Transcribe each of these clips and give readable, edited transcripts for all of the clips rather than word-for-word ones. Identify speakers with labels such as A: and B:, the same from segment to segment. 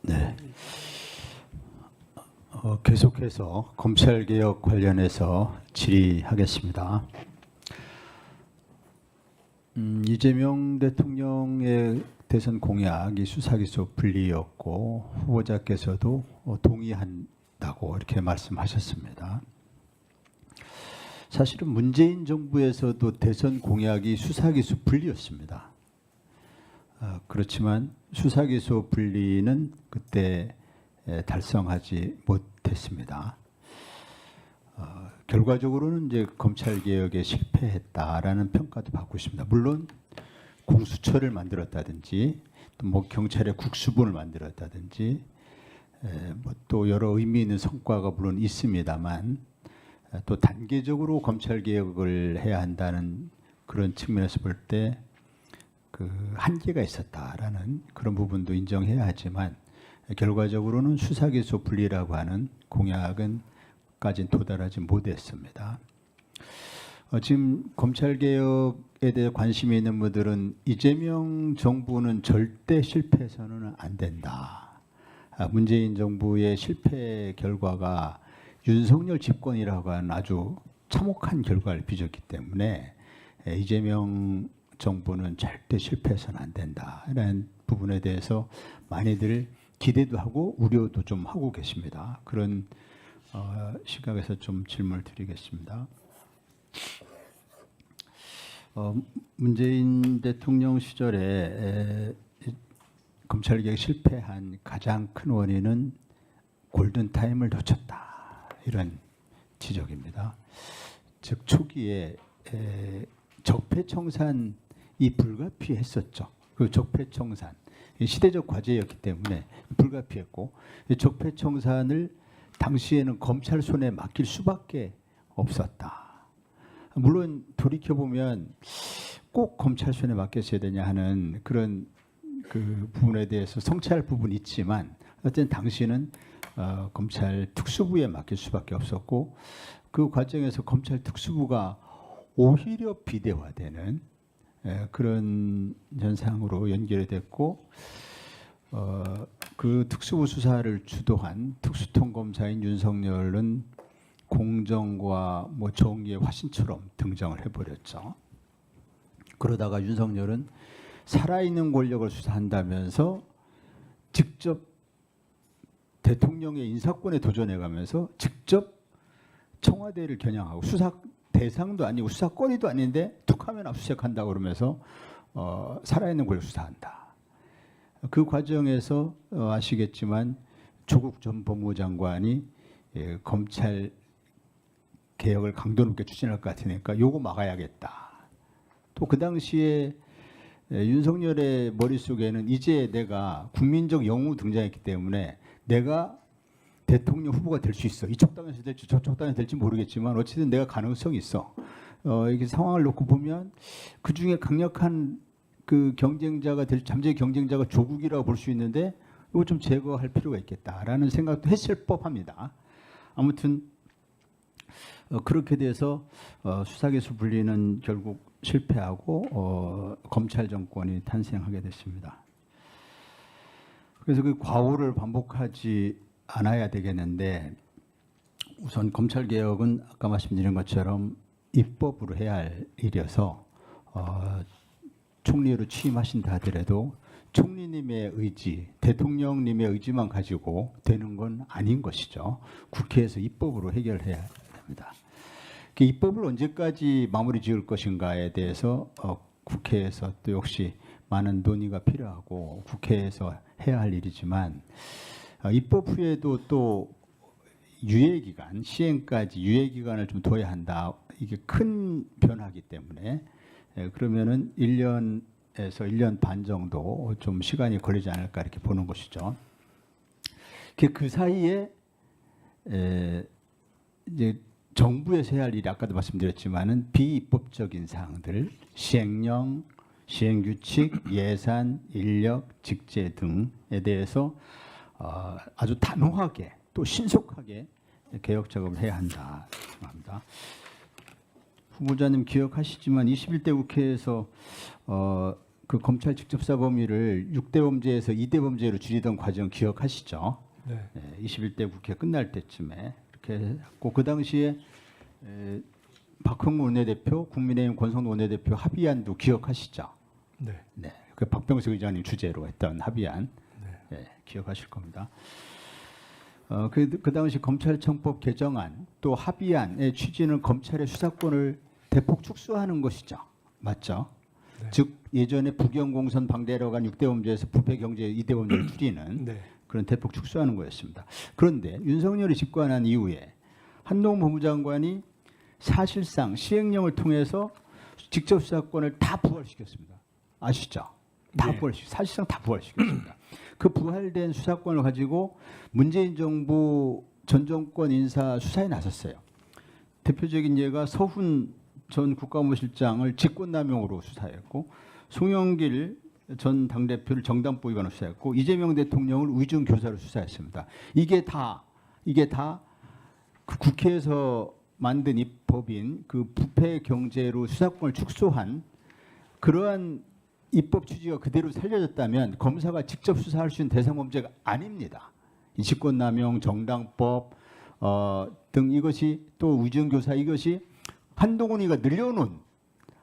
A: 네. 계속해서 검찰개혁 관련해서 질의하겠습니다. 이재명 대통령의 대선 공약이 수사기소 분리였고 후보자께서도 동의한다고 이렇게 말씀하셨습니다. 사실은 문재인 정부에서도 대선 공약이 수사기소 분리였습니다. 그렇지만 수사기소 분리는 그때 달성하지 못했습니다. 결과적으로는 이제 검찰 개혁에 실패했다라는 평가도 받고 있습니다. 물론 공수처를 만들었다든지 또 뭐 경찰의 국수본을 만들었다든지 뭐 또 여러 의미 있는 성과가 물론 있습니다만 또 단계적으로 검찰 개혁을 해야 한다는 그런 측면에서 볼 때 그 한계가 있었다라는 그런 부분도 인정해야 하지만 결과적으로는 수사기소 분리라고 하는 공약은까지 도달하지 못했습니다. 지금 검찰개혁에 대해 관심이 있는 분들은 이재명 정부는 절대 실패해서는 안 된다. 문재인 정부의 실패 결과가 윤석열 집권이라고 하는 아주 참혹한 결과를 빚었기 때문에 이재명 정부는 절대 실패해서는 안 된다라는 부분에 대해서 많이들 기대도 하고 우려도 좀 하고 계십니다. 그런 시각에서 좀 질문을 드리겠습니다. 문재인 대통령 시절에 검찰개혁 실패한 가장 큰 원인은 골든타임을 놓쳤다. 이런 지적입니다. 즉 초기에 적폐청산이 불가피했었죠. 그 적폐청산 시대적 과제였기 때문에 불가피했고 적폐청산을 당시에는 검찰 손에 맡길 수밖에 없었다. 물론 돌이켜보면 꼭 검찰 손에 맡겼어야 되냐 하는 그런 그 부분에 대해서 성찰할 부분이 있지만 어쨌든 당시는 검찰 특수부에 맡길 수밖에 없었고 그 과정에서 검찰 특수부가 오히려 비대화되는 그런 현상으로 연결이 됐고 그 특수부 수사를 주도한 특수통검사인 윤석열은 공정과 뭐 정의의 화신처럼 등장을 해버렸죠. 그러다가 윤석열은 살아있는 권력을 수사한다면서 직접 대통령의 인사권에 도전해가면서 직접 청와대를 겨냥하고 수사 대상도 아니고 수사권이도 아닌데 툭하면 압수수색한다고 그러면서 살아있는 권력 수사한다. 그 과정에서 아시겠지만 조국 전 법무장관이 검찰 개혁을 강도 높게 추진할 것 같으니까 요거 막아야겠다. 또 그 당시에 윤석열의 머릿속에는 이제 내가 국민적 영웅 등장했기 때문에 내가 대통령 후보가 될 수 있어. 이쪽 당에서 될지 저쪽 당에서 될지 모르겠지만 어쨌든 내가 가능성이 있어. 이렇게 상황을 놓고 보면 그 중에 강력한 그 경쟁자가 될 잠재 경쟁자가 조국이라고 볼 수 있는데 이거 좀 제거할 필요가 있겠다라는 생각도 했을 법합니다. 아무튼 그렇게 돼서 수사기소 분리는 결국 실패하고 검찰 정권이 탄생하게 됐습니다. 그래서 그 과오를 반복하지 않아야 되겠는데 우선 검찰 개혁은 아까 말씀드린 것처럼 입법으로 해야 할 일이어서 총리로 취임하신다 하더라도 총리님의 의지, 대통령님의 의지만 가지고 되는 건 아닌 것이죠. 국회에서 입법으로 해결해야 됩니다. 그 입법을 언제까지 마무리 지을 것인가에 대해서 국회에서 또 역시 많은 논의가 필요하고 국회에서 해야 할 일이지만 입법 후에도 또 유예기간, 시행까지 유예기간을 좀 둬야 한다. 이게 큰 변화이기 때문에 그러면은 1년에서 1년 반 정도 좀 시간이 걸리지 않을까 이렇게 보는 것이죠. 그 사이에 이제 정부에서 해야 할 일이 아까도 말씀드렸지만은 비입법적인 사항들, 시행령, 시행규칙, 예산, 인력, 직제 등에 대해서 아주 단호하게 또 신속하게 개혁 작업을 해야 한다 생각합니다. 후보자님 기억하시지만 21대 국회에서 그 검찰 직접수사 범위를 6대 범죄에서 2대 범죄로 줄이던 과정 기억하시죠?
B: 네.
A: 21대 국회 끝날 때쯤에 이렇게 했고 그 당시에 박홍근 원내대표, 국민의힘 권성동 원내대표 합의안도 기억하시죠?
B: 네.
A: 네, 그 박병석 의장님 주재로 했던 합의안
B: 네.
A: 기억하실 겁니다. 그 당시 검찰청법 개정안 또 합의안의 취지는 검찰의 수사권을 대폭 축소하는 것이죠, 맞죠?
B: 네.
A: 즉 예전에 부경공선 방대로간 6대 범죄에서 부패 경제 2대 범죄를 줄이는
B: 네.
A: 그런 대폭 축소하는 거였습니다. 그런데 윤석열이 집권한 이후에 한동훈 법무장관이 사실상 시행령을 통해서 직접 수사권을 다 부활시켰습니다. 아시죠? 다
B: 네.
A: 사실상 다 부활시켰습니다. 그 부활된 수사권을 가지고 문재인 정부 전 정권 인사 수사에 나섰어요. 대표적인 예가 서훈 전 국가안보실장을 직권남용으로 수사했고 송영길 전 당대표를 정당보 위반으로 수사했고 이재명 대통령을 위증교사로 수사했습니다. 이게 다 그 국회에서 만든 입법인 그 부패 경제로 수사권을 축소한 그러한 입법 취지가 그대로 살려졌다면 검사가 직접 수사할 수 있는 대상 범죄가 아닙니다. 이 직권남용, 정당법 등 이것이 또 위증교사 이것이 한동훈이가 늘려놓은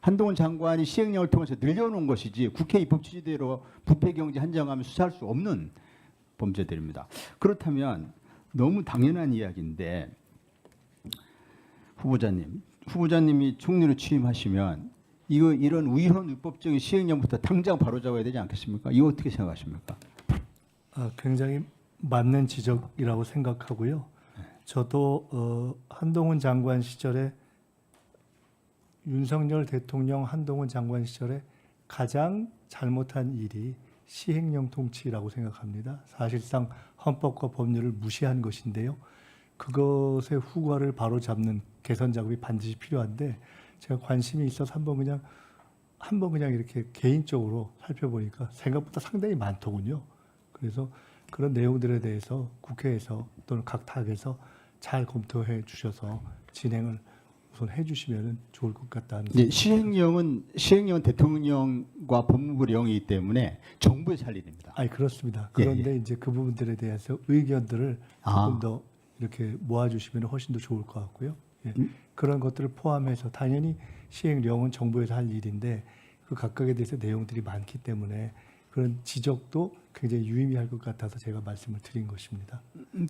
A: 한동훈 장관이 시행령을 통해서 늘려놓은 것이지 국회 입법 취지대로 부패 경제 한정하면 수사할 수 없는 범죄들입니다. 그렇다면 너무 당연한 이야기인데 후보자님이 총리로 취임하시면 이런 위헌 위법적인 시행령부터 당장 바로잡아야 되지 않겠습니까? 이거 어떻게 생각하십니까?
B: 굉장히 맞는 지적이라고 생각하고요. 저도 한동훈 장관 시절에 윤석열 대통령 한동훈 장관 시절에 가장 잘못한 일이 시행령 통치라고 생각합니다. 사실상 헌법과 법률을 무시한 것인데요. 그것의 후과를 바로잡는 개선 작업이 반드시 필요한데 제가 관심이 있어서 한번 그냥 이렇게 개인적으로 살펴보니까 생각보다 상당히 많더군요. 그래서 그런 내용들에 대해서 국회에서 또는 각 당에서 잘 검토해 주셔서 진행을 우선 해주시면 좋을 것 같다는.
A: 네, 시행령은 대통령과 법무부의 영이기 때문에 정부에서 할 일입니다.
B: 아니 그렇습니다. 그런데 이제 그 부분들에 대해서 의견들을 조금 더 이렇게 모아주시면 훨씬 더 좋을 것 같고요. 예. 그런 것들을 포함해서 당연히 시행령은 정부에서 할 일인데 그 각각에 대해서 내용들이 많기 때문에 그런 지적도 굉장히 유의미할 것 같아서 제가 말씀을 드린 것입니다.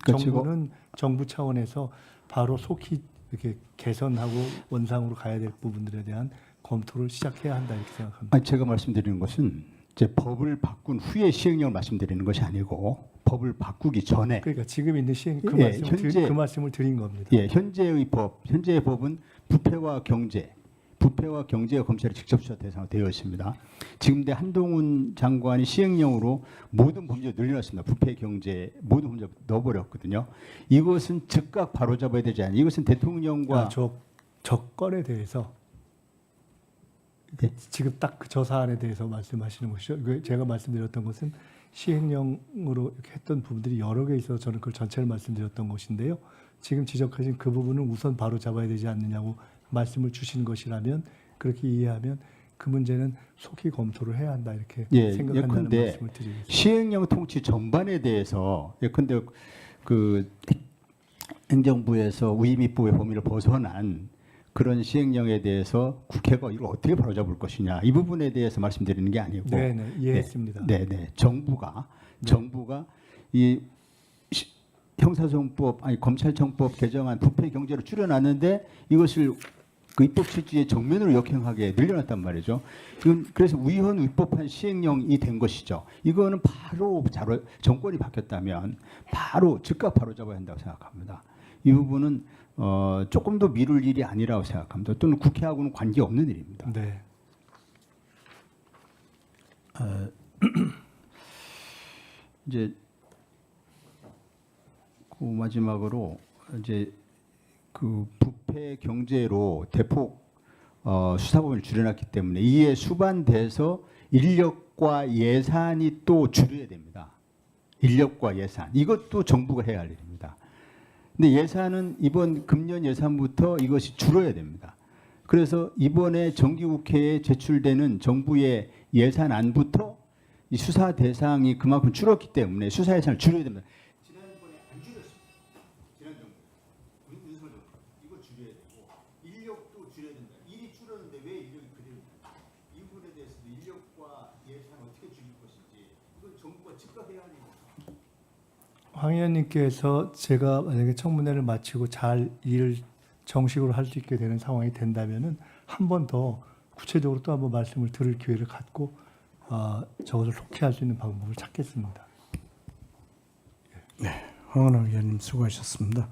B: 정부는 정부 차원에서 바로 속히 이렇게 개선하고 원상으로 가야 될 부분들에 대한 검토를 시작해야 한다 이렇게 생각합니다.
A: 아니, 제가 말씀드리는 것은 이제 법을 바꾼 후에 시행령을 말씀드리는 것이 아니고 법을 바꾸기 전에.
B: 그러니까 지금 있는 시행 그 말씀을 드린 겁니다.
A: 예, 현재의 법은 부패와 경제가 검찰의 직접 수사 대상으로 되어 있습니다. 지금 한동훈 장관이 시행령으로 모든 범죄를 늘려놨습니다. 부패, 경제 모든 범죄 넣어버렸거든요. 이것은 즉각 바로잡아야 되지 않아요. 이것은 대통령과
B: 저 건에 대해서 지금 딱 저 사안에 대해서 말씀하시는 것이죠. 제가 말씀드렸던 것은 시행령으로 이렇게 했던 부분들이 여러 개 있어서 저는 그걸 전체를 말씀드렸던 것인데요. 지금 지적하신 그 부분은 우선 바로 잡아야 되지 않느냐고 말씀을 주신 것이라면 그렇게 이해하면 그 문제는 속히 검토를 해야 한다 이렇게 생각한다는 말씀을 드리겠습니다.
A: 시행령 통치 전반에 대해서 예컨대 그 행정부에서 위임입법의 범위를 벗어난 그런 시행령에 대해서 국회가 이걸 어떻게 바로잡을 것이냐 이 부분에 대해서 말씀드리는 게 아니고
B: 이해했습니다.
A: 정부가 이 형사소송법 검찰청법 개정안 부패 경제로 줄여놨는데 이것을 그 입법 취지의 정면으로 역행하게 늘려놨단 말이죠. 이건 그래서 위헌 위법한 시행령이 된 것이죠. 이거는 바로 정권이 바뀌었다면 바로 즉각 바로잡아야 한다고 생각합니다. 이 부분은 조금 더 미룰 일이 아니라고 생각합니다. 또는 국회하고는 관계없는 일입니다.
B: 네.
A: 이제 그 마지막으로 이제 그 부패 경제로 대폭 수사 범위를 줄여놨기 때문에 이에 수반돼서 인력과 예산이 또 줄여야 됩니다. 인력과 예산 이것도 정부가 해야 할 일입니다. 근데 예산은 이번 금년 예산부터 이것이 줄어야 됩니다. 그래서 이번에 정기국회에 제출되는 정부의 예산안부터 이 수사 대상이 그만큼 줄었기 때문에 수사 예산을 줄여야 됩니다. 지난번에 안 줄였습니다. 지난 정부, 윤석열 정부 이거 줄여야 되고 인력도 줄여야 된다. 일이 줄었는데 왜 인력이 그대로 있는가? 이 부분에 대해서도 인력과 예산 어떻게 줄일 것인지 이건 정부가 즉각해야 하는 거죠.
B: 황 의원님께서 제가 만약에 청문회를 마치고 잘 일을 정식으로 할 수 있게 되는 상황이 된다면은 한 번 더 구체적으로 또 한번 말씀을 들을 기회를 갖고 저것을 속히할 수 있는 방법을 찾겠습니다.
C: 황은하 의원님 수고하셨습니다.